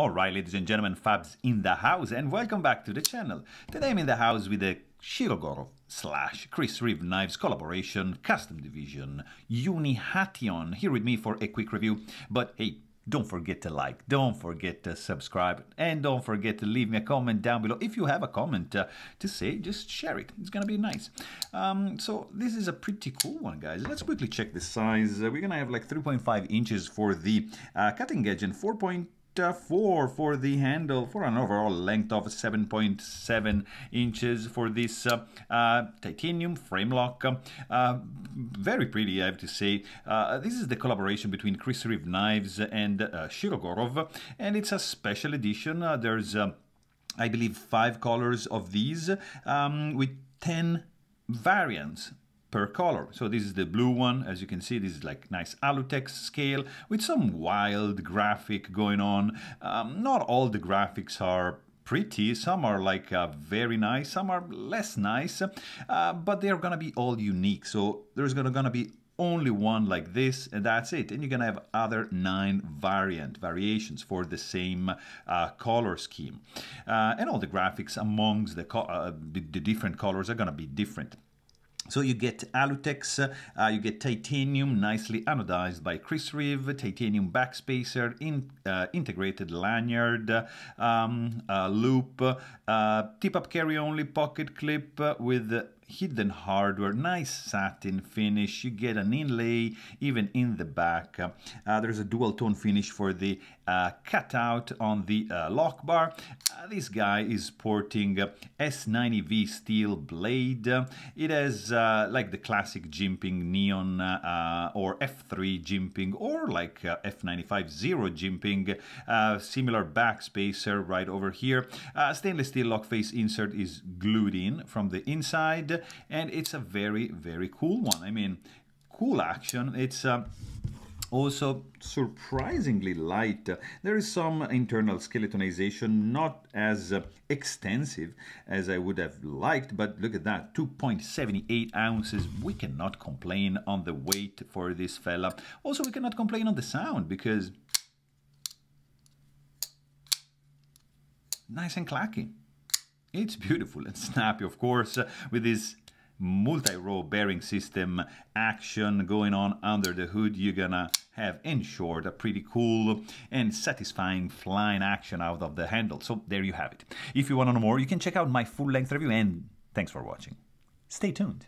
Alright, ladies and gentlemen, Fabs in the house, and welcome back to the channel. Today I'm in the house with the Shirogorov / Chris Reeve Knives collaboration, custom division, UniHation, here with me for a quick review. But hey, don't forget to like, don't forget to subscribe, and don't forget to leave me a comment down below. If you have a comment to say, just share it. It's gonna be nice. So this is a pretty cool one, guys. Let's quickly check the size. We're gonna have like 3.5 inches for the cutting edge and 4.4 for the handle, for an overall length of 7.7 inches for this titanium frame lock. Very pretty, I have to say. This is the collaboration between Chris Reeve Knives and Shirogorov, and it's a special edition. There's I believe 5 colors of these with 10 variants per color. So this is the blue one. As you can see, this is like nice Alutex scale with some wild graphic going on. Not all the graphics are pretty. Some are like very nice, some are less nice, but they're gonna be all unique. So there's gonna be only one like this, and that's it. And you're gonna have other 9 variations for the same color scheme, and all the graphics amongst the different colors are gonna be different. So you get Alutex, you get titanium, nicely anodized by Chris Reeve, titanium backspacer, integrated lanyard, loop, tip-up carry-only pocket clip with hidden hardware, nice satin finish. You get an inlay even in the back. There's a dual tone finish for the cutout on the lock bar. This guy is sporting S90V steel blade. It has like the classic jimping neon or F3 jimping, or like F95 zero jimping. Similar backspacer right over here. Stainless steel lock face insert is glued in from the inside, and it's a very, very cool one. I mean, cool action. It's also surprisingly light. There is some internal skeletonization, not as extensive as I would have liked, but look at that, 2.78 ounces. We cannot complain on the weight for this fella. Also, we cannot complain on the sound, because nice and clacky. It's beautiful and snappy, of course, with this multi-row bearing system action going on under the hood. You're gonna have, in short, a pretty cool and satisfying flying action out of the handle. So there you have it. If you want to know more, you can check out my full-length review, and thanks for watching. Stay tuned.